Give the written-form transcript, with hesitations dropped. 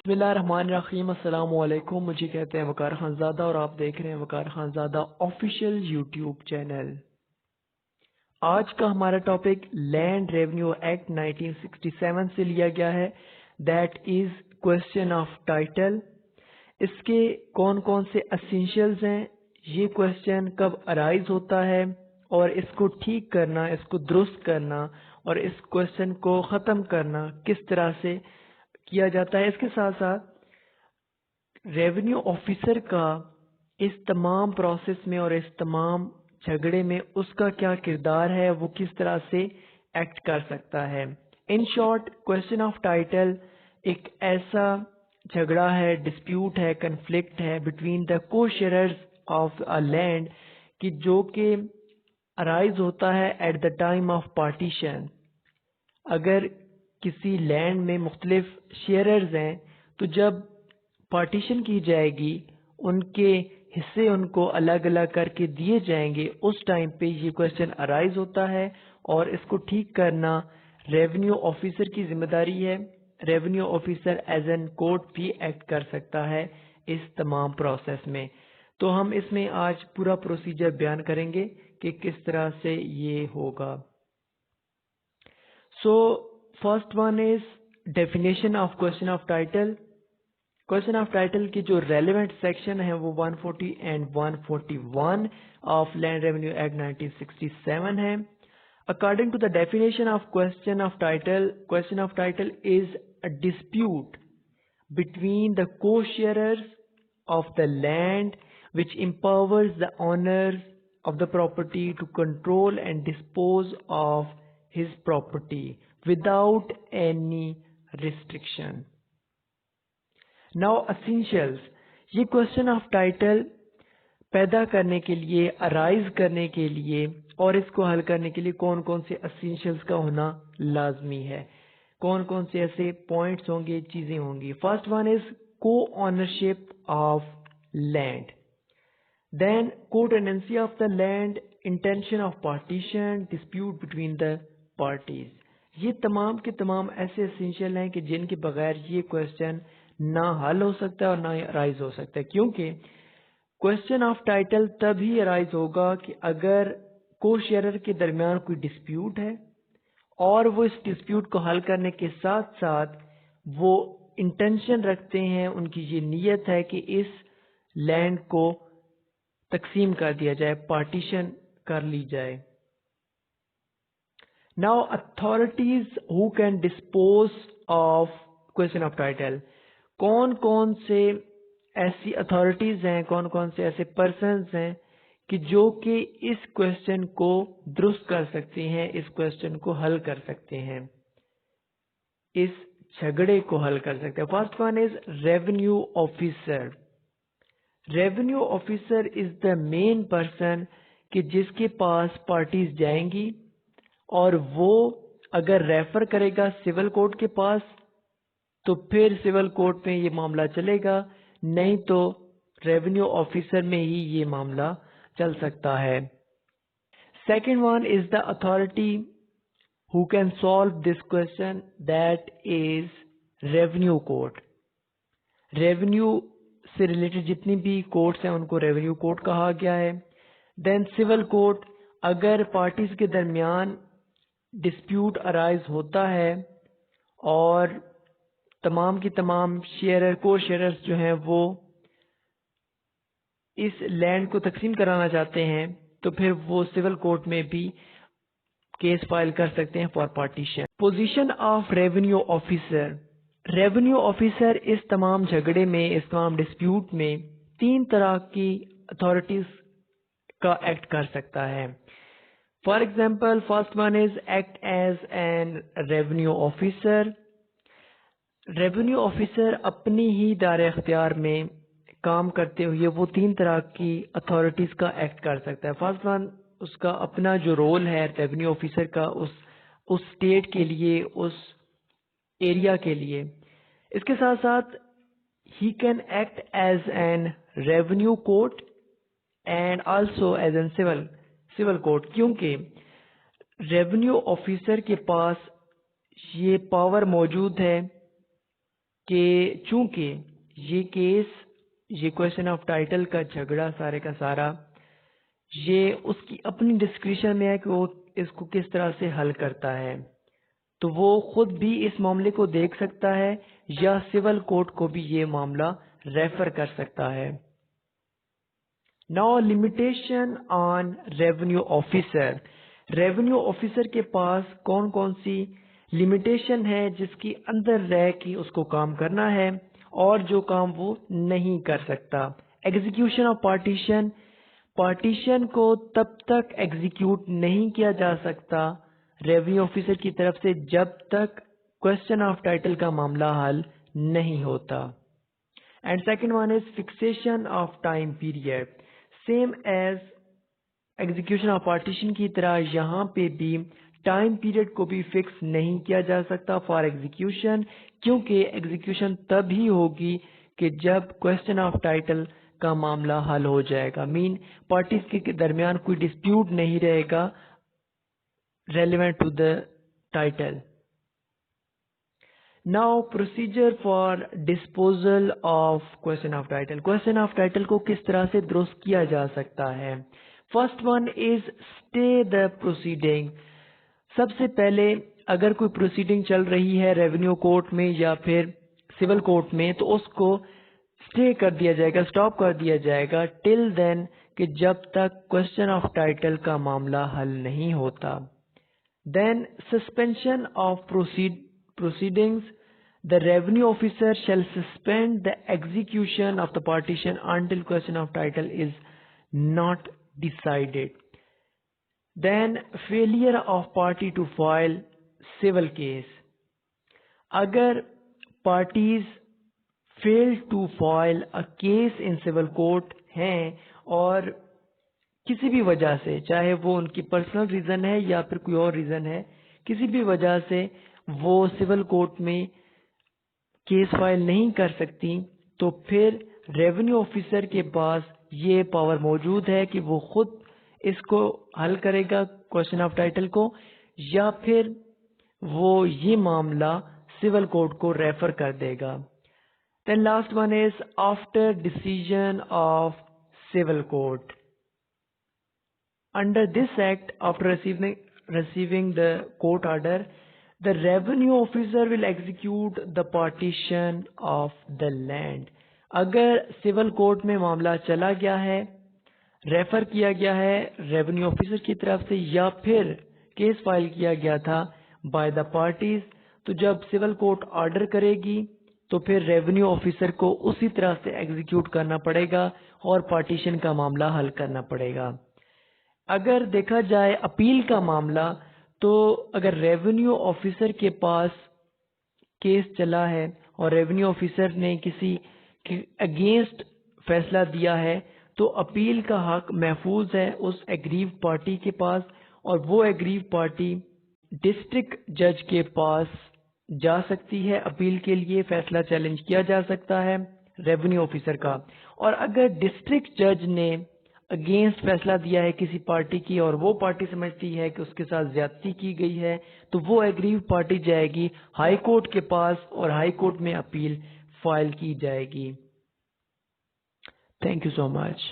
बिस्मिल्लाहिर्रहमानिर्रहीम। अस्सलाम वालेकुम। मुझे कहते हैं वकार खानज़ादा और आप देख रहे हैं वकार खानज़ादा ऑफिशियल यूट्यूब चैनल। आज का हमारा टॉपिक लैंड रेवेन्यू एक्ट 1967 से लिया गया है। That is question of title. इसके कौन कौन से एसेंशियल्स हैं, ये क्वेश्चन कब अराइज होता है और इसको ठीक करना, इसको दुरुस्त करना और इस क्वेश्चन को ख़त्म करना किस तरह से किया जाता है। इसके साथ साथ रेवेन्यू ऑफिसर का इस तमाम प्रोसेस में और इस तमाम झगड़े में उसका क्या किरदार है, वो किस तरह से एक्ट कर सकता है। In short, question of title एक ऐसा झगड़ा है, डिस्प्यूट है, कन्फ्लिक्ट है बिटवीन द को शेयरर्स ऑफ अ लैंड कि जो कि अराइज होता है at the time of partition. अगर किसी लैंड में मुख्तलिफ शेयरर्स हैं तो जब पार्टीशन की जाएगी, उनके हिस्से उनको अलग अलग करके दिए जाएंगे, उस टाइम पे ये क्वेश्चन अराइज होता है और इसको ठीक करना रेवेन्यू ऑफिसर की जिम्मेदारी है। Revenue officer as an court भी एक्ट कर सकता है इस तमाम प्रोसेस में। तो हम इसमें आज पूरा प्रोसीजर बयान करेंगे कि किस तरह से ये होगा। So first one is definition of question of title। Question of title की जो रेलेवेंट सेक्शन है वो 140 and 141 of land revenue act 1967 है। According to the definition of question of title is a dispute between the co-sharers of the land which empowers the owners of the property to control and dispose of his property without any restriction। Now essentials। ये question of title पैदा करने के लिए, arise करने के लिए और इसको हल करने के लिए कौन कौन से एसेंशियल्स का होना लाजमी है, कौन कौन से ऐसे पॉइंट्स होंगे, चीजें होंगी। फर्स्ट वन इज को ओनरशिप ऑफ लैंड, देन को tenancy of the land, intention of partition, dispute between the parties. ये तमाम के तमाम ऐसे एसेंशियल हैं कि जिनके बगैर ये क्वेश्चन ना हल हो सकता है और ना अराइज हो सकता है, क्योंकि क्वेश्चन ऑफ टाइटल तभी अराइज होगा कि अगर को शेयरर के दरमियान कोई डिस्प्यूट है और वो इस डिस्प्यूट को हल करने के साथ साथ वो इंटेंशन रखते हैं, उनकी ये नीयत है कि इस लैंड को तकसीम कर दिया जाए, पार्टीशन कर ली जाए। Now authorities who can dispose of question of title. कौन कौन से ऐसी अथॉरिटीज हैं, कौन कौन से ऐसे पर्सन्स हैं कि जो कि इस क्वेश्चन को दुरुस्त कर सकते हैं, इस क्वेश्चन को हल कर सकते हैं, इस झगड़े को हल कर सकते हैं। First one is revenue officer. Revenue officer is the main person कि जिसके पास पार्टीज जाएंगी और वो अगर रेफर करेगा सिविल कोर्ट के पास तो फिर सिविल कोर्ट में ये मामला चलेगा, नहीं तो रेवेन्यू ऑफिसर में ही ये मामला चल सकता है। Second one is the authority who can solve this question, that is revenue court. Revenue से रिलेटेड जितनी भी कोर्ट्स हैं उनको रेवेन्यू कोर्ट कहा गया है। देन सिविल कोर्ट, अगर पार्टीज के दरमियान डिस्प्यूट अराइज होता है और तमाम की तमाम शेयरर को शेयरर्स जो हैं वो इस लैंड को तकसीम कराना चाहते हैं तो फिर वो सिविल कोर्ट में भी केस फाइल कर सकते हैं for partition. Position of revenue officer. Revenue officer इस तमाम झगड़े में, इस तमाम डिस्प्यूट में तीन तरह की अथॉरिटीज का एक्ट कर सकता है। For example, first one is act as an revenue officer. Revenue officer अपनी ही दायरे इख्तियार में काम करते हुए वो तीन तरह की अथॉरिटीज का एक्ट कर सकता है। फर्स्ट वन, उसका अपना जो रोल है रेवेन्यू ऑफिसर का उस स्टेट के लिए, उस एरिया के लिए। इसके साथ साथ ही can act as an revenue court and also as an civil court, क्योंकि रेवेन्यू ऑफिसर के पास ये पावर मौजूद है कि चूंकि ये केस, ये क्वेश्चन ऑफ टाइटल का झगड़ा सारे का सारा ये उसकी अपनी डिस्क्रिप्शन में है कि वो इसको किस तरह से हल करता है, तो वो खुद भी इस मामले को देख सकता है या सिविल कोर्ट को भी ये मामला रेफर कर सकता है। Now limitation on revenue officer. Revenue officer के पास कौन कौन सी लिमिटेशन है जिसके अंदर रह के उसको काम करना है और जो काम वो नहीं कर सकता। Execution of partition. पार्टीशन को तब तक एग्जीक्यूट नहीं किया जा सकता रेवेन्यू ऑफिसर की तरफ से जब तक क्वेश्चन ऑफ टाइटल का मामला हल नहीं होता। And second one is fixation of time period. Same as execution of partition की तरह यहाँ पे भी टाइम पीरियड को भी फिक्स नहीं किया जा सकता फॉर एग्जीक्यूशन, क्योंकि एग्जीक्यूशन तभी होगी कि जब क्वेश्चन ऑफ टाइटल का मामला हल हो जाएगा। मीन पार्टीज के दरमियान कोई डिस्प्यूट नहीं रहेगा relevant to the title. Now procedure for disposal of question of title. Question of title को किस तरह से दुरुस्त किया जा सकता है? First one is stay the proceeding. सबसे पहले अगर कोई प्रोसीडिंग चल रही है रेवेन्यू कोर्ट में या फिर सिविल कोर्ट में तो उसको स्टे कर दिया जाएगा, स्टॉप कर दिया जाएगा टिल देन कि जब तक क्वेश्चन ऑफ टाइटल का मामला हल नहीं होता। Then suspension of proceedings. The revenue officer shall suspend the execution of the partition until question of title is not decided. Then failure of party to file civil case. अगर parties fail to file a case in civil court हैं और किसी भी वजह से, चाहे वो उनकी पर्सनल रीजन है या फिर कोई और रीजन है, किसी भी वजह से वो सिविल कोर्ट में केस फाइल नहीं कर सकती, तो फिर रेवेन्यू ऑफिसर के पास ये पावर मौजूद है कि वो खुद इसको हल करेगा क्वेश्चन ऑफ टाइटल को, या फिर वो ये मामला सिविल कोर्ट को रेफर कर देगा। Then last one is after decision of civil court. Under this act, after receiving the court order, the revenue officer will execute the partition of the land. अगर सिविल कोर्ट में मामला चला गया है, refer किया गया है रेवेन्यू ऑफिसर की तरफ से या फिर केस फाइल किया गया था बाय द पार्टीज, तो जब सिविल कोर्ट ऑर्डर करेगी तो फिर रेवेन्यू ऑफिसर को उसी तरह से एग्जीक्यूट करना पड़ेगा और पार्टीशन का मामला हल करना पड़ेगा। अगर देखा जाए अपील का मामला, तो अगर रेवेन्यू ऑफिसर के पास केस चला है और रेवेन्यू ऑफिसर ने किसी के अगेंस्ट फैसला दिया है, तो अपील का हक महफूज है उस एग्रीव पार्टी के पास और वो एग्रीव पार्टी डिस्ट्रिक्ट जज के पास जा सकती है अपील के लिए, फैसला चैलेंज किया जा सकता है रेवेन्यू ऑफिसर का। और अगर डिस्ट्रिक्ट जज ने अगेंस्ट फैसला दिया है किसी पार्टी की और वो पार्टी समझती है कि उसके साथ ज्यादती की गई है, तो वो एग्रीव पार्टी जाएगी हाई कोर्ट के पास और हाई कोर्ट में अपील फाइल की जाएगी। Thank you so much.